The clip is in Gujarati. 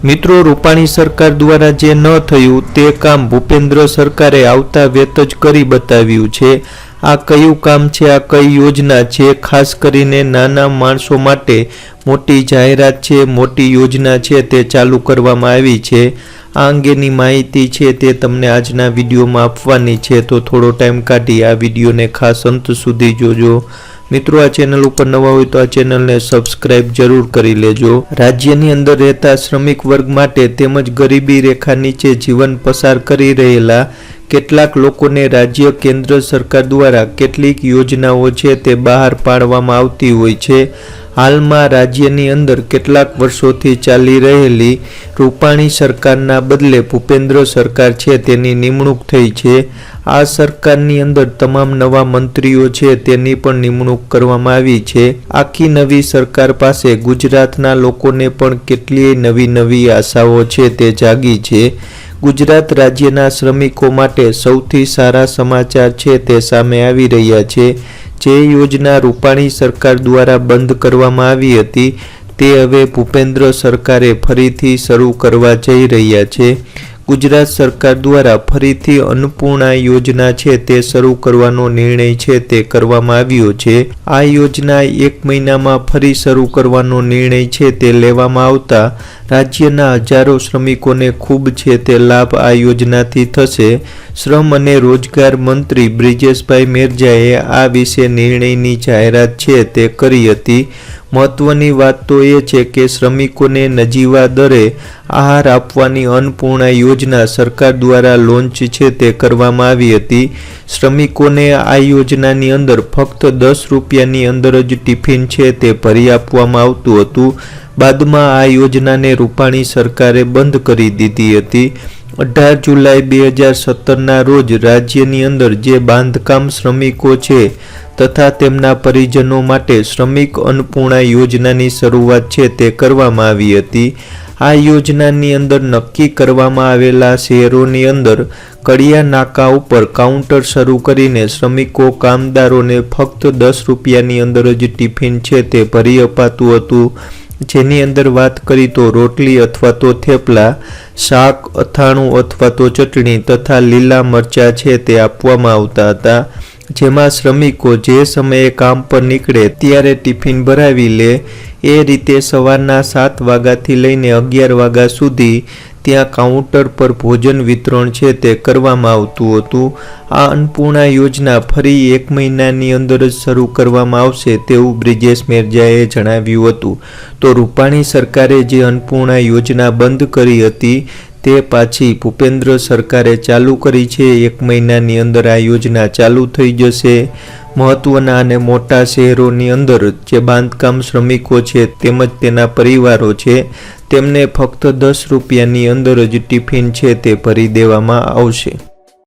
મિત્રો, રૂપાણી સરકાર દ્વારા જે ન થયું તે કામ ભૂપેન્દ્ર સરકારે આવતા વેત જ કરી બતાવ્યું છે। આ કયું કામ છે, આ કઈ યોજના છે? ખાસ કરીને નાના માણસો માટે મોટી જાહેરાત છે, મોટી યોજના છે તે ચાલુ કરવામાં આવી છે। આ અંગેની માહિતી છે તે તમને આજના વિડીયોમાં આપવાની છે, તો થોડો ટાઈમ કાઢી આ વિડીયોને ખાસ અંત સુધી જોજો। મિત્રો, આ ચેનલ ઉપર નવા હોય તો આ ચેનલને સબસ્ક્રાઇબ જરૂર કરી લેજો। રાજ્યની અંદર રહેતા શ્રમિક વર્ગ માટે તેમજ ગરીબી રેખા નીચે જીવન પસાર કરી રહેલા કેટલાક લોકોને રાજ્ય કેન્દ્ર સરકાર દ્વારા કેટલીક યોજનાઓ છે તે બહાર પાડવામાં આવતી હોય છે। હાલમાં રાજ્યની અંદર કેટલાક વર્ષોથી ચાલી રહેલી રૂપાણી સરકારના બદલે ભૂપેન્દ્ર સરકાર છે તેની નિમણૂક થઈ છે। આ સરકારની અંદર તમામ નવા મંત્રીઓ છે તેની પણ નિમણૂક કરવામાં આવી છે। આખી નવી સરકાર પાસે ગુજરાતના લોકોને પણ કેટલીય નવી આશાઓ છે તે જાગી છે। ગુજરાત રાજ્યના શ્રમિકો માટે સૌથી સારા સમાચાર છે તે સામે આવી રહ્યા છે। જે યોજના રૂપાણી સરકાર દ્વારા બંધ કરવામાં આવી હતી તે હવે ભૂપેન્દ્ર સરકારે ફરીથી શરૂ કરવા જઈ રહ્યા છે। ગુજરાત સરકાર દ્વારા ફરીથી અન્નપૂર્ણા યોજના છે તે શરૂ કરવાનો નિર્ણય છે તે કરવામાં આવ્યો છે। આ યોજના 1 મહિનામાં ફરી શરૂ કરવાનો નિર્ણય છે તે લેવામાં આવતા રાજ્યના હજારો શ્રમિકોને ખૂબ છે તે લાભ આ યોજનાથી થશે। શ્રમ અને રોજગાર મંત્રી બ્રિજેશભાઈ મેરજાએ આ વિશે નિર્ણયની જાહેરાત છે તે કરી હતી। મહત્વની વાત તો એ છે કે શ્રમિકોને નજીવા દરે આહાર આપવાની અન્નપૂર્ણા યોજના સરકાર દ્વારા લોન્ચ છે તે કરવામાં આવી હતી। શ્રમિકોને આ યોજનાની અંદર ફક્ત 10 રૂપિયાની અંદર જ ટિફિન છે તે ભરી આપવામાં આવતું હતું। બાદમાં આ યોજનાને રૂપાણી સરકારે બંધ કરી દીધી હતી। 18 જુલાઈ 2017ના રોજ રાજ્યની અંદર જે બાંધકામ શ્રમિકો છે તથા તેમના પરિજનો માટે શ્રમિક અન્નપૂર્ણા યોજનાની શરૂઆત છે તે કરવામાં આવી હતી। આ યોજનાની અંદર નક્કી કરવામાં આવેલા શહેરોની અંદર કડિયા નાકા ઉપર કાઉન્ટર શરૂ કરીને શ્રમિકો કામદારોને ફક્ત 10 રૂપિયાની અંદર જ ટિફિન છે તે ભરી અપાતું હતું। જેની અંદર વાત કરી તો રોટલી અથવા તો થેપલા, શાક, અથાણું અથવા તો ચટણી તથા લીલા મરચાં છે તે આપવામાં આવતા હતા। જેમાં શ્રમિકો જે સમયે કામ પર નીકળે ત્યારે ટિફિન ભરાવી લે। એ રીતે સવારના 7 વાગ્યાથી લઈને 11 વાગ્યા સુધી ત્યાં કાઉન્ટર પર ભોજન વિતરણ છે તે કરવામાં આવતું હતું। આ અન્નપૂર્ણા યોજના ફરી 1 મહિનાની અંદર જ શરૂ કરવામાં આવશે તેવું બ્રિજેશ મેરજાએ જણાવ્યું હતું। તો રૂપાણી સરકારે જે અન્નપૂર્ણા યોજના બંધ કરી હતી તે પાછી ભૂપેન્દ્ર સરકારે ચાલુ કરી છે। 1 મહિનાની અંદર આ યોજના ચાલુ થઈ જશે। મહત્વના અને મોટા શહેરોની અંદર જે બાંધકામ શ્રમિકો છે તેમજ તેના પરિવારો છે તેમને ફક્ત 10 રૂપિયાની અંદર જ ટિફિન છે તે ભરી દેવામાં આવશે।